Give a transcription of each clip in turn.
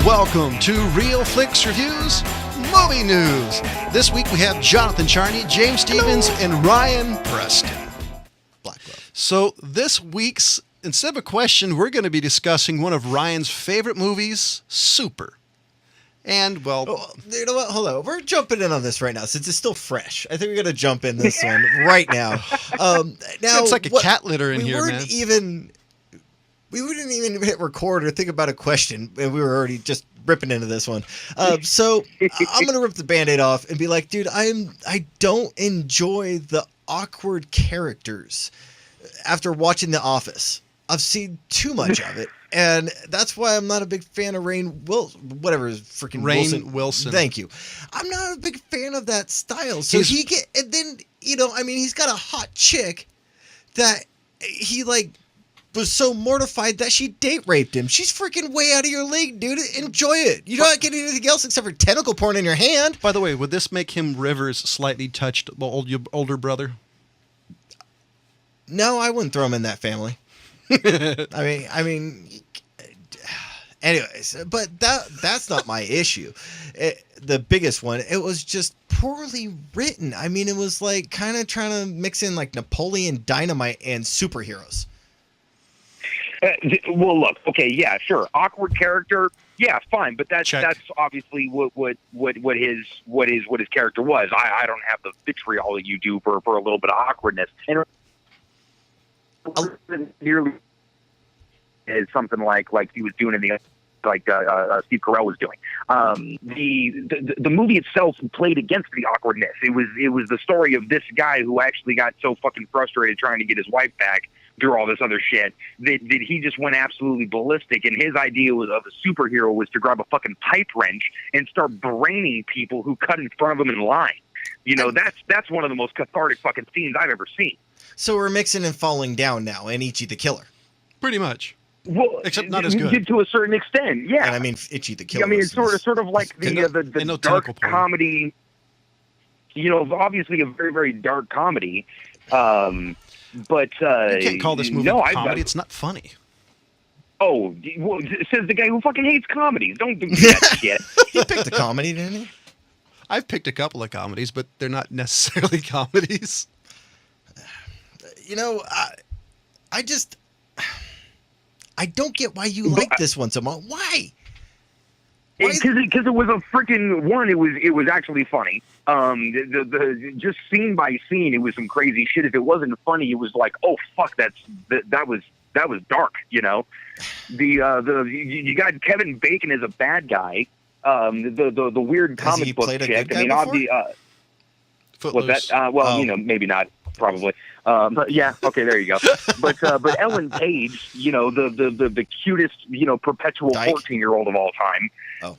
welcome to Real Flix Reviews Movie News. This week we have Jonathan Charney, James Stevens, and Ryan Preston. Black Glove. So this week's, instead of a question, we're going to be discussing one of Ryan's favorite movies, Super. And, well... Oh, you know what? Hold on. We're jumping in on this right now since it's still fresh. I think we're going to jump in this one right now. Now it's like a cat litter in here, man. We wouldn't even hit record or think about a question, and we were already just ripping into this one. So I'm going to rip the Band-Aid off and be like, dude, I don't enjoy the awkward characters after watching The Office. I've seen too much of it, and that's why I'm not a big fan of Rainn Wilson. Thank you. I'm not a big fan of that style. So he's got a hot chick that he was so mortified that she date raped him. She's freaking way out of your league, dude. Enjoy it. You're not getting anything else except for tentacle porn in your hand. By the way, would this make him Rivers slightly touched older brother? No, I wouldn't throw him in that family. I mean, anyways, but that's not my issue. The biggest one, it was just poorly written. I mean, it was like kind of trying to mix in like Napoleon Dynamite and superheroes. Well, look, okay, yeah, sure, awkward character, yeah, fine, but that's obviously what his character was. I don't have the vitriol that you do for a little bit of awkwardness, and nearly is something like he was doing in the Steve Carell was doing. The movie itself played against the awkwardness. It was the story of this guy who actually got so fucking frustrated trying to get his wife back through all this other shit that he just went absolutely ballistic. And his idea of a superhero was to grab a fucking pipe wrench and start braining people who cut in front of him in line. You know, that's one of the most cathartic fucking scenes I've ever seen. So we're mixing and falling down now, and Ichi the Killer. Pretty much. Well, except not as good. To a certain extent, yeah. And I mean, Ichi the Killer. I mean, it's sort of like the dark comedy. You know, obviously a very, very dark comedy. But you can't call this movie comedy. It's not funny. Oh, well, says the guy who fucking hates comedies. Don't do that shit. He picked a comedy, didn't he? I've picked a couple of comedies, but they're not necessarily comedies. You know, I don't get why you like this one so much. Why? Because it was a freaking one. It was actually funny. The just scene by scene, it was some crazy shit. If it wasn't funny, it was like, oh fuck, that was dark. You know, you got Kevin Bacon as a bad guy. The weird comic book chick. I mean, Footloose. You know, maybe not. Probably. But yeah, okay, there you go. But Ellen Page, you know, the cutest, you know, perpetual 14-year-old of all time. Oh.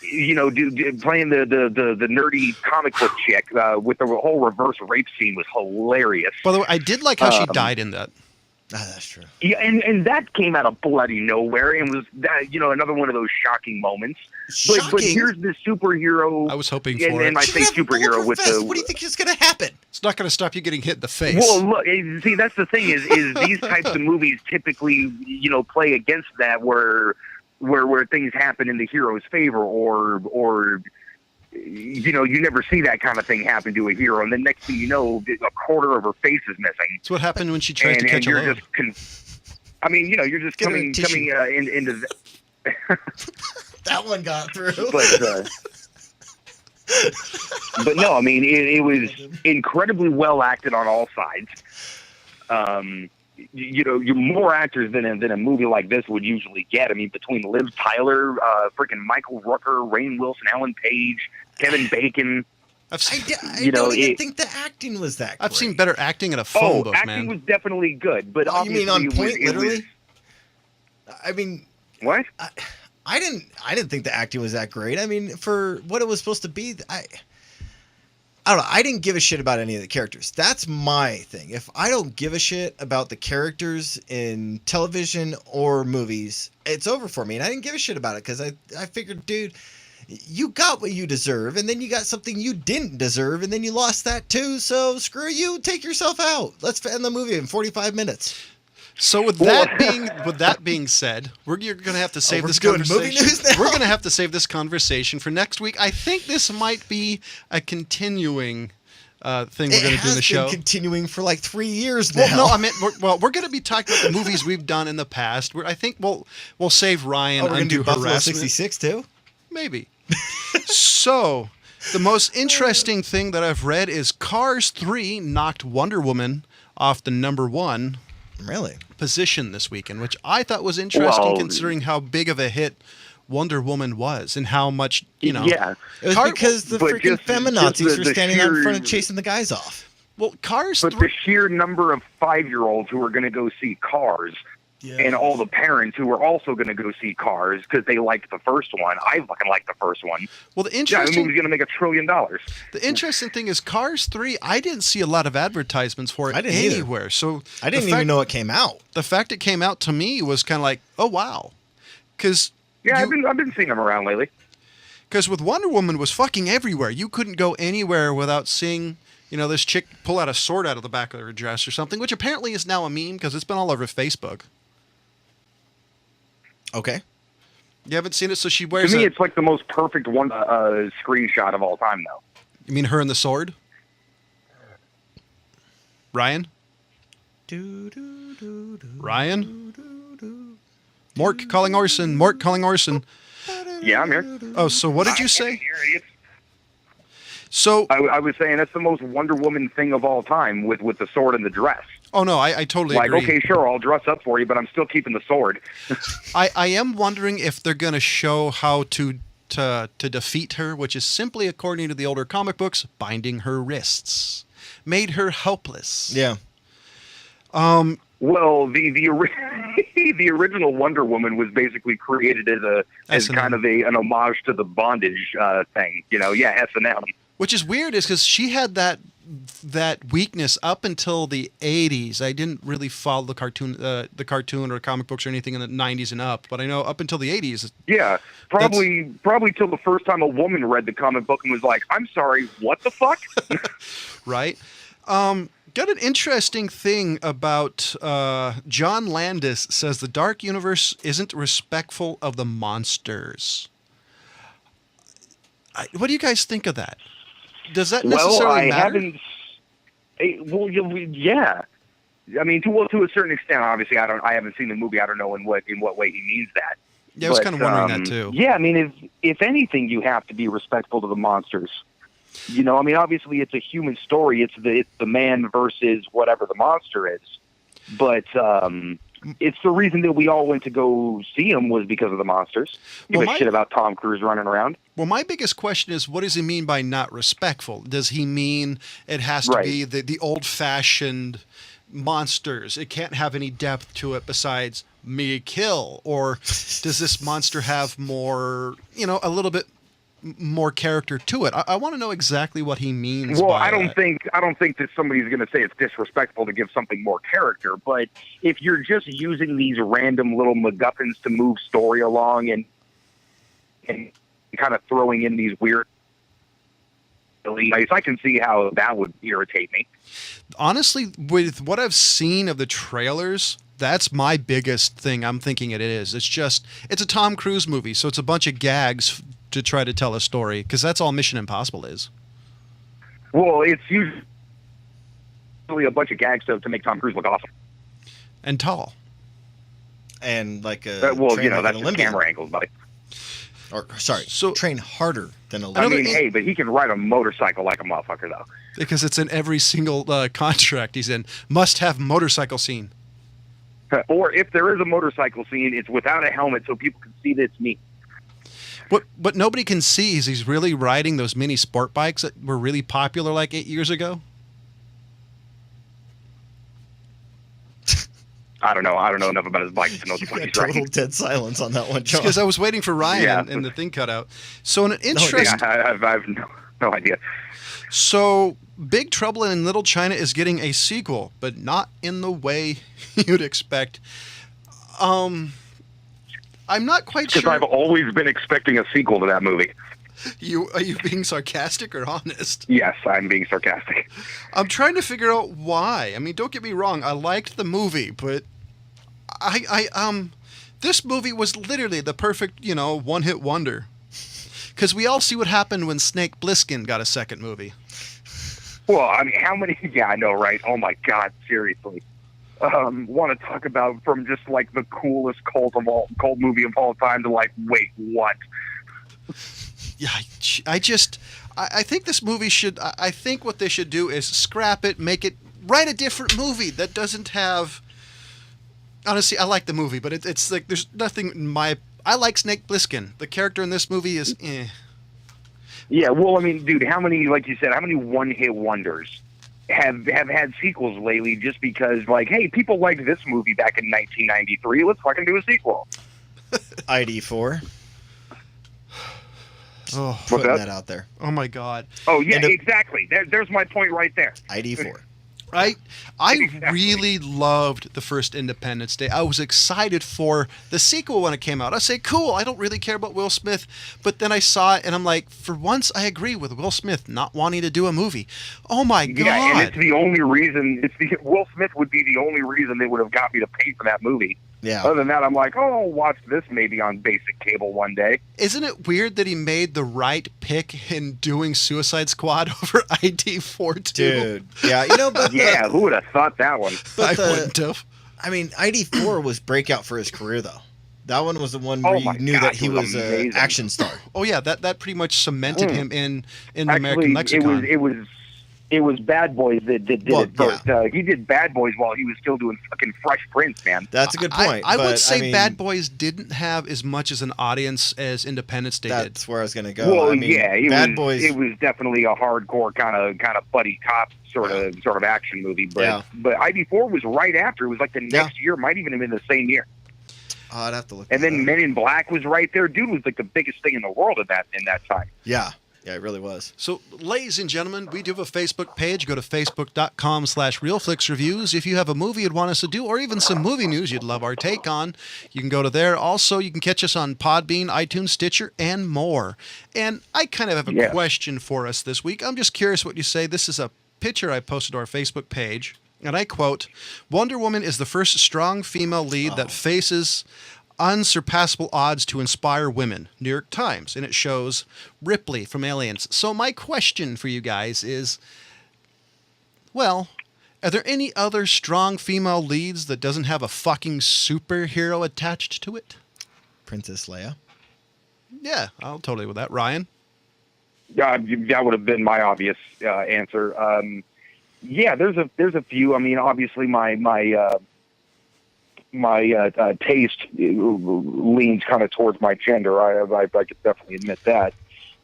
You know, playing the nerdy comic book chick with the whole reverse rape scene was hilarious. By the way, I did like how she died in that. That's true. Yeah, and that came out of bloody nowhere and was that, you know, another one of those shocking moments. But here's the superhero. I was hoping for it. And I say superhero with the. What do you think is going to happen? It's not going to stop you getting hit in the face. Well, look, see, that's the thing is these types of movies typically, you know, play against that where things happen in the hero's favor or you know, you never see that kind of thing happen to a hero, and then next thing you know, a quarter of her face is missing. That's what happened when she tried to catch a load. I mean, you know, you're just coming into that one got through. But no, I mean, it was incredibly well acted on all sides. You know, you're more actors than a movie like this would usually get. I mean, between Liv Tyler, freaking Michael Rooker, Rainn Wilson, Ellen Page, Kevin Bacon. I don't even think the acting was that great. I've seen better acting in a phone book, man. Acting was definitely good, but you mean on point, literally? I mean, what? I didn't think the acting was that great. I mean, for what it was supposed to be, I don't know. I didn't give a shit about any of the characters. That's my thing. If I don't give a shit about the characters in television or movies, it's over for me. And I didn't give a shit about it because I figured, dude, you got what you deserve, and then you got something you didn't deserve, and then you lost that too. So screw you. Take yourself out. Let's end the movie in 45 minutes. So with that being said, you're going to have to save we're this doing movie conversation. news now? We're going to have to save this conversation for next week. I think this might be a continuing thing we're going to do in the show. It has been continuing for like 3 years now. Well, no, I meant we're going to be talking about the movies we've done in the past. I think we'll save Ryan we're going to undue do Buffalo harassment. 66 too? Maybe. So, the most interesting thing that I've read is Cars 3 knocked Wonder Woman off the number 1 Really? position this weekend, which I thought was interesting Well, considering how big of a hit Wonder Woman was and how much, Yeah. It was because the but freaking just feminazis were the standing out in sheer- front and chasing the guys off. Well, Cars But 3... the sheer number of 5-year-olds who are going to go see Cars, and all the parents who are also going to go see Cars because they liked the first one. I fucking liked the first one. Well, the Yeah, the interesting... movie's going to make $1 trillion. The interesting thing is Cars 3, I didn't see a lot of advertisements for it I didn't either. anywhere. So I didn't even know it came out. the fact it came out to me was kind of like, oh, wow. Because Yeah, I've been seeing them around lately. with Wonder Woman was fucking everywhere. You couldn't go anywhere without seeing, this chick pull out a sword out of the back of her dress or something, which apparently is now a meme because it's been all over Facebook. Okay. You haven't seen it? So she To wears me, it's like the most perfect one screenshot of all time, though. You mean her and the sword? Ryan? Ryan? Mork calling Orson. Mork calling Orson. Yeah, I'm here. Oh, so what did you say? Here, idiots. So, I was saying that's the most Wonder Woman thing of all time with the sword and the dress. oh no, I totally Like, agree. okay, sure, I'll dress up for you, but I'm still keeping the sword. I am wondering if they're going to show how to defeat her, which is simply, according to the older comic books, binding her wrists. Made her helpless. Yeah. Well, the original Wonder Woman was basically created as S&M. kind of an homage to the bondage thing. S&M. Which is weird, is because she had that weakness up until the 80s. I didn't really follow the cartoon or comic books or anything in the 90s and up, but I know up until the 80s. Yeah, probably till the first time a woman read the comic book and was like, "I'm sorry, what the fuck?" Right? Got an interesting thing about John Landis says the Dark Universe isn't respectful of the monsters. What do you guys think of that? Does that necessarily matter? Yeah. I mean, to a certain extent. Obviously, I haven't seen the movie. I don't know in what way he means that. Yeah, I was kind of wondering that too. Yeah, I mean, if anything, you have to be respectful to the monsters. I mean, obviously, it's a human story. It's the man versus whatever the monster is. But it's the reason that we all went to go see him was because of the monsters. Give a shit about Tom Cruise running around. Well, my biggest question is, what does he mean by not respectful? Does he mean it has to be the old-fashioned monsters? It can't have any depth to it besides me kill? Or does this monster have more, a little bit more character to it? I want to know exactly what he means. Well, by I don't think that somebody's going to say it's disrespectful to give something more character. But if you're just using these random little MacGuffins to move story along and kind of throwing in these weird, I can see how that would irritate me. Honestly, with what I've seen of the trailers, that's my biggest thing I'm thinking it is. It's a Tom Cruise movie, so it's a bunch of gags to try to tell a story, because that's all Mission Impossible is. Well, it's usually a bunch of gags to make Tom Cruise look awesome. And tall. And like a That's an just Olympian. camera angles, buddy. Or sorry, train harder than a I mean, hey, but he can ride a motorcycle like a motherfucker, though. Because it's in every single contract he's in. Must have motorcycle scene. Or if there is a motorcycle scene, it's without a helmet so people can see that it's me. What nobody can see is he's really riding those mini sport bikes that were really popular like 8 years ago. I don't know enough about his bike to know what he's Total riding. dead silence on that one, John. Because I was waiting for Ryan Yeah. and the thing cut out. So an interesting. I have no idea. So Big Trouble in Little China is getting a sequel, but not in the way you'd expect. I'm not quite Because sure. I've always been expecting a sequel to that movie. Are you being sarcastic or honest? Yes, I'm being sarcastic. I'm trying to figure out why. I mean, don't get me wrong. I liked the movie, but This movie was literally the perfect, one-hit wonder. Because we all see what happened when Snake Plissken got a second movie. Well, I mean, how many? Yeah, I know, right? Oh my God, seriously. Want to talk about from just like the coolest cult movie of all time to like, wait, what? Yeah, I think this movie should. I think what they should do is scrap it, write a different movie that doesn't have. Honestly, I like the movie, but it's like there's nothing in my. I like Snake Plissken. The character in this movie is. Yeah, well, I mean, dude, how many, like you said, how many one-hit wonders have had sequels lately? Just because, like, hey, people liked this movie back in 1993. Let's fucking do a sequel. ID4. Oh, putting that out there. Oh my God. Oh yeah, exactly. There's my point right there. ID4. I really loved the first Independence Day. I was excited for the sequel when it came out. I say, cool, I don't really care about Will Smith. But then I saw it and I'm like, for once I agree with Will Smith not wanting to do a movie. Oh my God. Yeah, and it's the only reason, Will Smith would be the only reason they would have got me to pay for that movie. Yeah. Other than that, I'm like, oh, I'll watch this maybe on basic cable one day. Isn't it weird that he made the right pick in doing Suicide Squad over ID4 too? Dude, yeah, but yeah, who would have thought that one? I wouldn't have. I mean, ID4 was breakout for his career though. That one was the one where you knew that he was an action star. Oh yeah, that pretty much cemented him in the American lexicon. It was Bad Boys that did it first. Yeah. He did Bad Boys while he was still doing fucking Fresh Prince, man. That's a good point. I would say Bad Boys didn't have as much as an audience as Independence Day did. That's where I was going to go. Well, Bad Boys. It was definitely a hardcore kind of buddy cop sort of action movie. But but ID4 was right after. It was like the next year, might even have been the same year. Oh, I'd have to look. And then Men in Black was right there. Dude was like the biggest thing in the world in that time. Yeah. Yeah, it really was. So, ladies and gentlemen, we do have a Facebook page. Go to facebook.com/RealFlixReviews. If you have a movie you'd want us to do, or even some movie news you'd love our take on, you can go to there. Also, you can catch us on Podbean, iTunes, Stitcher, and more. And I kind of have a question for us this week. I'm just curious what you say. This is a picture I posted to our Facebook page, and I quote, "Wonder Woman is the first strong female lead that faces unsurpassable odds to inspire women." New York Times. And it shows Ripley from Aliens. So my question for you guys is, well, are there any other strong female leads that doesn't have a fucking superhero attached to it? Princess Leia. Yeah, I'll totally with that. Ryan? Yeah, that would have been my obvious answer. Yeah, there's a few. I mean, obviously my taste leans kind of towards my gender. I could definitely admit that.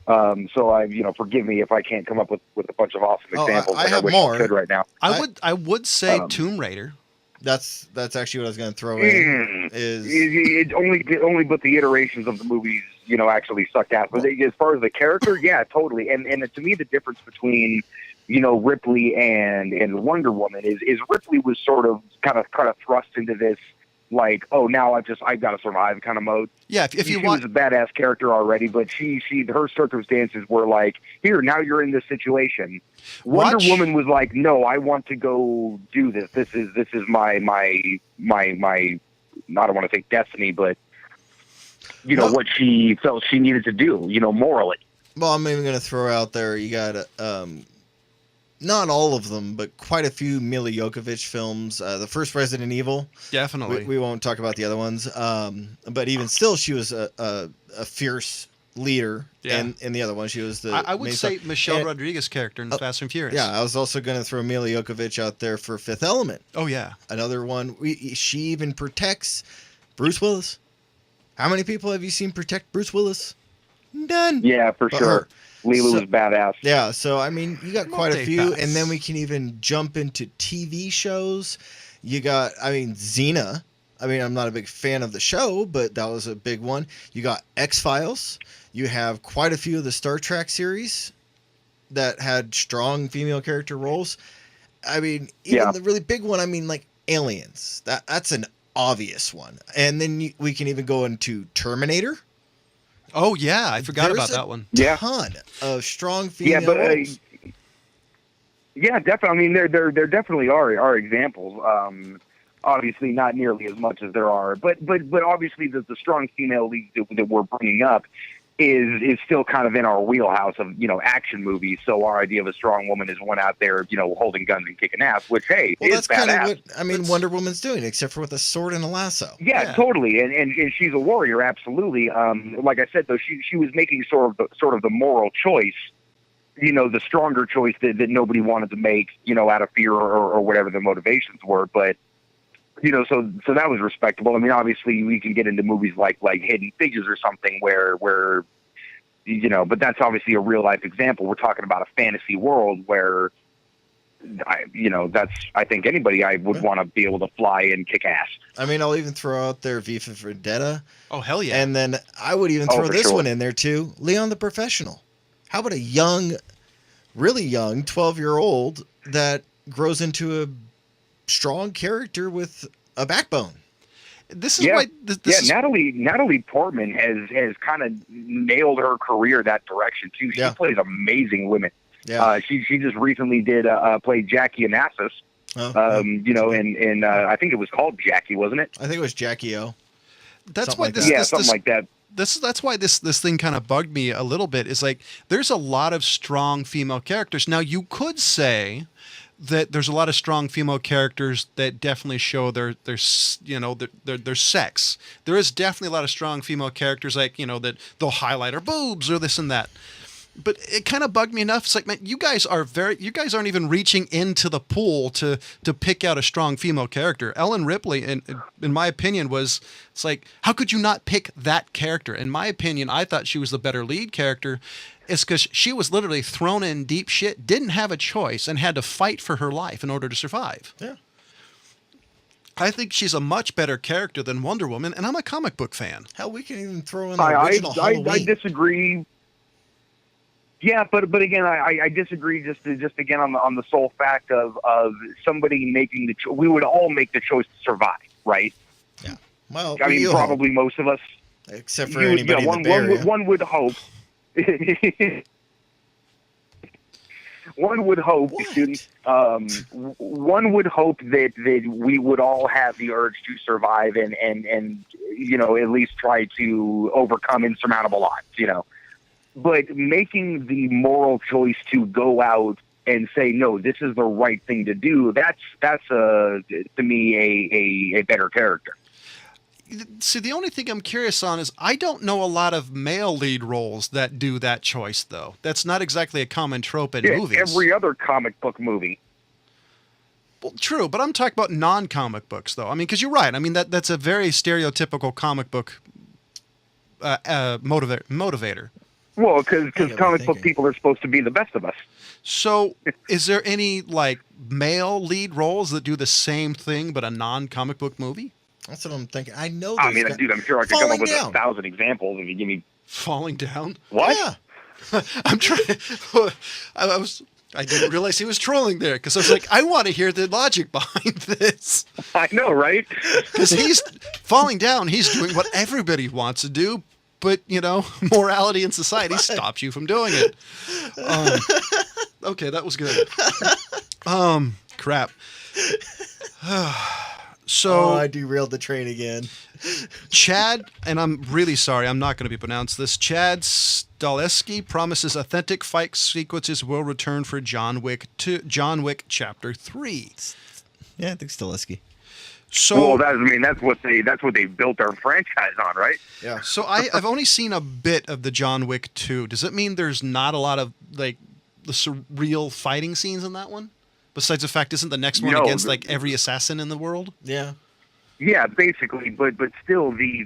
So forgive me if I can't come up with a bunch of awesome examples. I have wish more. I could right now. I would say Tomb Raider. That's actually what I was going to throw in. It only but the iterations of the movies, actually suck ass. But as far as the character, yeah, totally. And to me, the difference between Ripley and Wonder Woman is Ripley was sort of kind of thrust into this, like, oh, now I got to survive kind of mode. Yeah, if she you want, was a badass character already, but her circumstances were like, here, now you're in this situation. Wonder Woman was like, no, I want to go do this. This is my I don't want to say destiny, but what she felt she needed to do, morally. Well, I'm even going to throw out there, you got not all of them, but quite a few Mila Jovovich films. The first Resident Evil. Definitely. We won't talk about the other ones. But even still, she was a fierce leader. Yeah. And in the other one, she was the... I would say Michelle Rodriguez character in Fast and Furious. Yeah, I was also going to throw Mila Jovovich out there for Fifth Element. Oh, yeah. Another one. She even protects Bruce Willis. How many people have you seen protect Bruce Willis? None. Yeah, for sure. Her. Leela was badass. Yeah, so I mean, you got quite a few, and then we can even jump into TV shows. You got, Xena. I'm not a big fan of the show, but that was a big one. You got X-Files. You have quite a few of the Star Trek series that had strong female character roles. Even the really big one, like Aliens. That's an obvious one. And then we can even go into Terminator. Oh yeah, I forgot about that one. Ton of strong female roles. Yeah, definitely. I mean, there definitely are examples. Obviously, not nearly as much as there are, but obviously the strong female leads that we're bringing up is still kind of in our wheelhouse of, you know, action movies. So our idea of a strong woman is one out there, you know, holding guns and kicking ass, which, hey, Well, is that's kind badass. of what Wonder Woman's doing, except for with a sword and a lasso. Yeah, totally, and she's a warrior, absolutely. Like I said, though, she was making sort of the moral choice, you know, the stronger choice that nobody wanted to make, you know, out of fear or whatever the motivations were, but. You know, so that was respectable. I mean, obviously, we can get into movies like Hidden Figures or something where, you know, but that's obviously a real life example. We're talking about a fantasy world where, I think anybody I would want to be able to fly and kick ass. I mean, I'll even throw out there V for Vendetta. Oh, hell yeah. And then I would even throw this one in there too, Leon the Professional. How about a young, really young 12-year-old that grows into a strong character with a backbone? This is why Natalie Portman has kind of nailed her career that direction too. She plays amazing women. Yeah. She just recently did play Jackie Onassis. You know, and I think it was called Jackie, wasn't it? I think it was Jackie O. That's something why something like that. That's why this thing kind of bugged me a little bit. Is like there's a lot of strong female characters. Now you could say that there's a lot of strong female characters that definitely show their sex. There is definitely a lot of strong female characters like, you know, that they'll highlight her boobs or this and that. But it kind of bugged me enough. It's like, man, you guys aren't even reaching into the pool to pick out a strong female character. Ellen Ripley, in my opinion, it's like, how could you not pick that character? In my opinion, I thought she was the better lead character. It's because she was literally thrown in deep shit, didn't have a choice, and had to fight for her life in order to survive. Yeah. I think she's a much better character than Wonder Woman, and I'm a comic book fan. Hell, we can even throw in the original Halloween. I disagree. Yeah, but again, I disagree just again on the sole fact of somebody making the choice. We would all make the choice to survive, right? Yeah. Well, I mean, probably most of us, except for anybody in the Bay Area. One would hope. One would hope, one would hope that we would all have the urge to survive and you know, at least try to overcome insurmountable odds, you know. But making the moral choice to go out and say, no, this is the right thing to do, that's to me a better character. See, the only thing I'm curious on is I don't know a lot of male lead roles that do that choice, though. That's not exactly a common trope in movies. Every other comic book movie. Well, true, but I'm talking about non-comic books, though. I mean, because you're right. I mean, that's a very stereotypical comic book motivator. Well, because comic book people are supposed to be the best of us. So, is there any, like, male lead roles that do the same thing but a non-comic book movie? That's what I'm thinking. I know. I mean, dude, I'm sure I could come up with 1,000 examples if you give me. Falling down? What? Yeah. I'm trying. I didn't realize he was trolling there because I was like, I want to hear the logic behind this. I know, right? Because he's falling down. He's doing what everybody wants to do, but you know, morality in society stops you from doing it. Okay, that was good. Crap. So I derailed the train again. Chad, and I'm really sorry, I'm not going to be pronounced this. Chad Stahelski promises authentic fight sequences will return for John Wick Chapter 3. Yeah, I think Stahelski. So, well, that's what they built their franchise on, right? Yeah. So I've only seen a bit of the John Wick 2. Does it mean there's not a lot of like the surreal fighting scenes in that one? Besides the fact, isn't the next one against like every assassin in the world? Yeah. Yeah, basically, but still, they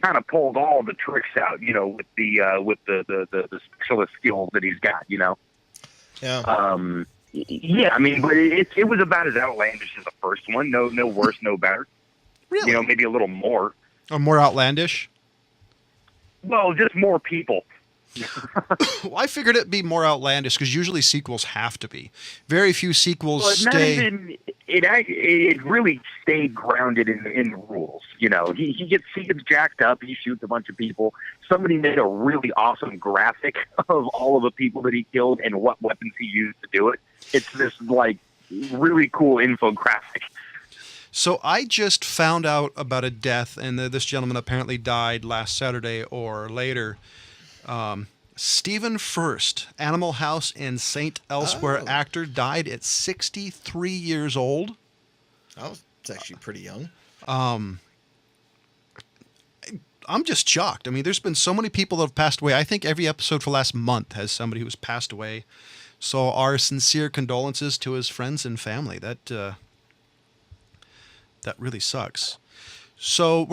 kind of pulled all the tricks out, you know, with the specialist skills that he's got, you know. Yeah. Yeah, I mean, but it was about as outlandish as the first one. No worse, no better. Really? You know, maybe a little more. Or more outlandish? Well, just more people. Well, I figured it'd be more outlandish because usually sequels have to be. Very few sequels stay. It really stayed grounded in the rules. You know, he gets jacked up. He shoots a bunch of people. Somebody made a really awesome graphic of all of the people that he killed and what weapons he used to do it. It's this like really cool infographic. So I just found out about a death, and this gentleman apparently died last Saturday or later. Stephen Furst, Animal House and Saint Elsewhere actor, died at 63 years old. Oh, it's actually pretty young. I'm just shocked. I mean, there's been so many people that have passed away. I think every episode for last month has somebody who's passed away. So our sincere condolences to his friends and family. That really sucks. So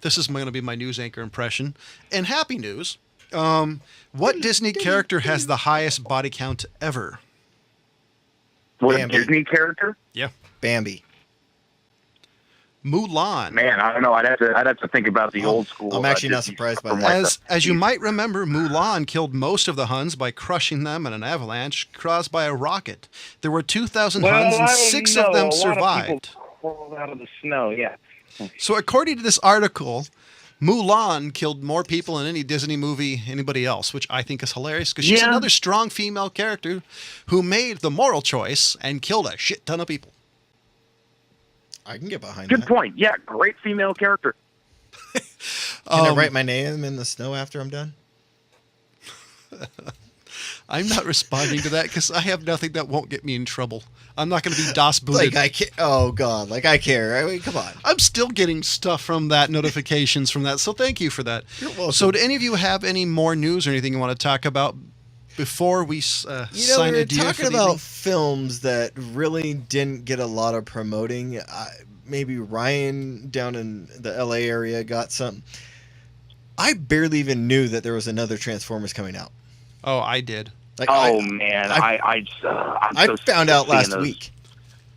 this is going to be my news anchor impression. And happy news. What Disney character has the highest body count ever? What, a Bambi. Disney character? Yeah. Bambi. Mulan. Man, I don't know. I'd have to think about the old school. I'm actually not Disney surprised stuff by from, that. like, As you might remember, Mulan killed most of the Huns by crushing them in an avalanche caused by a rocket. There were 2,000 Huns, and 6 of them survived. Crawled out of the snow. Yeah. So according to this article, Mulan killed more people in any Disney movie anybody else, which I think is hilarious because she's another strong female character who made the moral choice and killed a shit ton of people. I can get behind Good that. point. Yeah, great female character. Can I write my name in the snow after I'm done? I'm not responding to that because I have nothing that won't get me in trouble. I'm not going to be DOS booted. Like I care. Oh God, like I care. I mean, come on. I'm still getting stuff from that, notifications from that. So thank you for that. You're welcome. So do any of you have any more news or anything you want to talk about before we sign we were a deal talking for the about evening? films that really didn't get a lot of promoting. Maybe Ryan down in the LA area got something. I barely even knew that there was another Transformers coming out. Oh, I did. Like, Man, I I found out last week.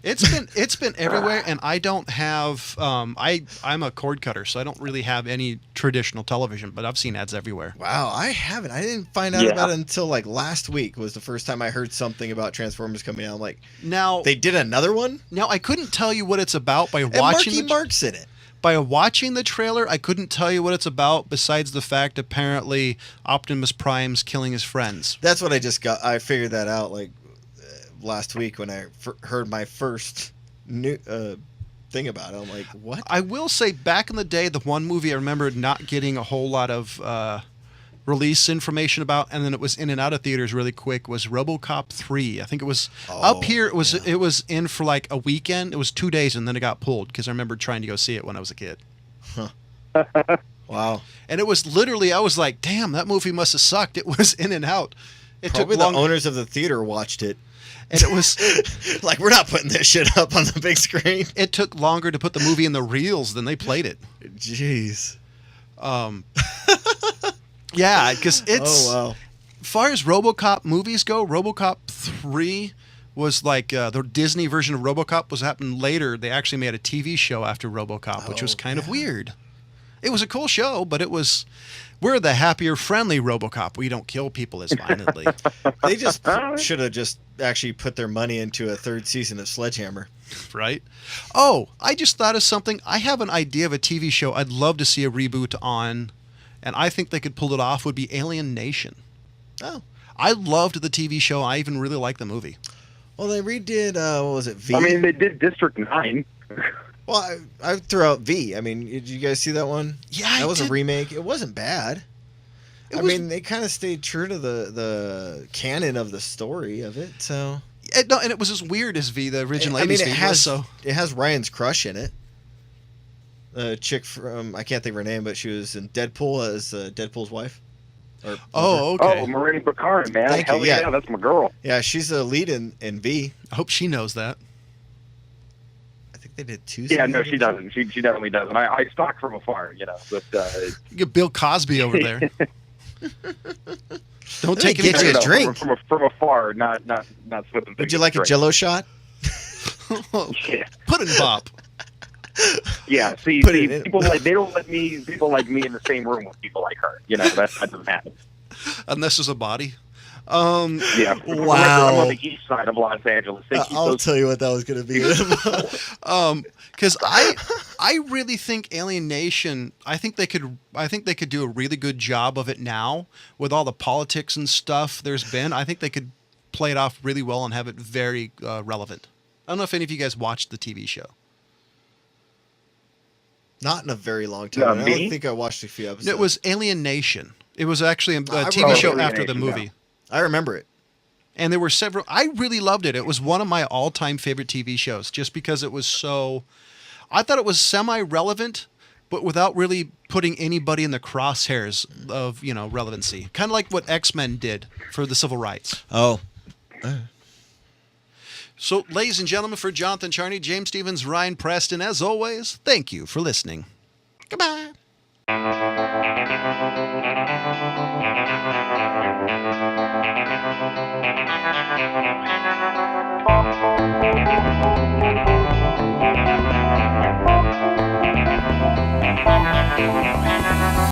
It's been everywhere, and I don't have I'm a cord cutter, so I don't really have any traditional television, but I've seen ads everywhere. Wow, I haven't. I didn't find out about it until like last week was the first time I heard something about Transformers coming out. I'm like, Now they did another one? Now I couldn't tell you what it's about by And watching Mark's in it. by watching the trailer. I couldn't tell you what it's about besides the fact apparently Optimus Prime's killing his friends. That's what I just got. I figured that out like last week when I heard my first new thing about it. I'm like, what? I will say, back in the day, the one movie I remember not getting a whole lot of release information about, and then it was in and out of theaters really quick, was RoboCop 3. I think it was up here. It was in for like a weekend. It was 2 days, and then it got pulled because I remember trying to go see it when I was a kid. Wow. And it was literally, I was like, damn, that movie must have sucked. It was in and out. It Probably took long, the owners of the theater watched it. and it was Like, we're not putting this shit up on the big screen. it took longer to put the movie in the reels than they played it. Jeez. Yeah, because it's Oh, wow. as far as RoboCop movies go, RoboCop 3 was like the Disney version of RoboCop was happening later. They actually made a TV show after RoboCop, which was kind of weird. It was a cool show, but we're the happier, friendly RoboCop. We don't kill people as violently. They just should have just actually put their money into a third season of Sledgehammer. Right? Oh, I just thought of something. I have an idea of a TV show I'd love to see a reboot on, and I think they could pull it off, would be Alien Nation. Oh. I loved the TV show. I even really liked the movie. Well, they redid, what was it, V? I mean, they did District 9. Well, I threw out V. I mean, did you guys see that one? Yeah, That was did. a remake. It wasn't bad. I mean, they kind of stayed true to the canon of the story of it, so... No, and it was as weird as V, the original I mean, 80s it V has, was, so... it has Ryan's crush in it. A chick from, I can't think of her name, but she was in Deadpool as Deadpool's wife. Or Oh, okay. Oh, Maureen Baccarin, man. Thank you, Hell yeah. yeah, that's my girl. Yeah, she's a lead in V. I hope she knows that. I think they did two Yeah, no, seasons. she doesn't. She definitely doesn't. I stalk from afar, you know. But You get Bill Cosby over there. Don't take Get you a any drink. from afar, not slipping. Would you like a Jello shot? Yeah. Pudding Bop. Yeah, see, Put it in. people like they don't let people like me in the same room with people like her. You know, that doesn't happen. Unless there's a body. Yeah. Wow. I'm on the east side of Los Angeles. They keep I'll those- tell you what that was going to be. Because I really think Alien Nation. I think they could do a really good job of it now with all the politics and stuff there's been. I think they could play it off really well and have it very relevant. I don't know if any of you guys watched the TV show. Not in a very long time. I Me? don't think I watched a few episodes. It was Alien Nation. It was actually a I TV remember show Alien after the Nation, movie. yeah. I remember it. And there were several. I really loved it. It was one of my all-time favorite TV shows, just because it was so. I thought it was semi-relevant, but without really putting anybody in the crosshairs of relevancy. Kind of like what X-Men did for the civil rights. Oh. So, ladies and gentlemen, for Jonathan Charney, James Stevens, Ryan Preston, as always, thank you for listening. Goodbye. Thank you.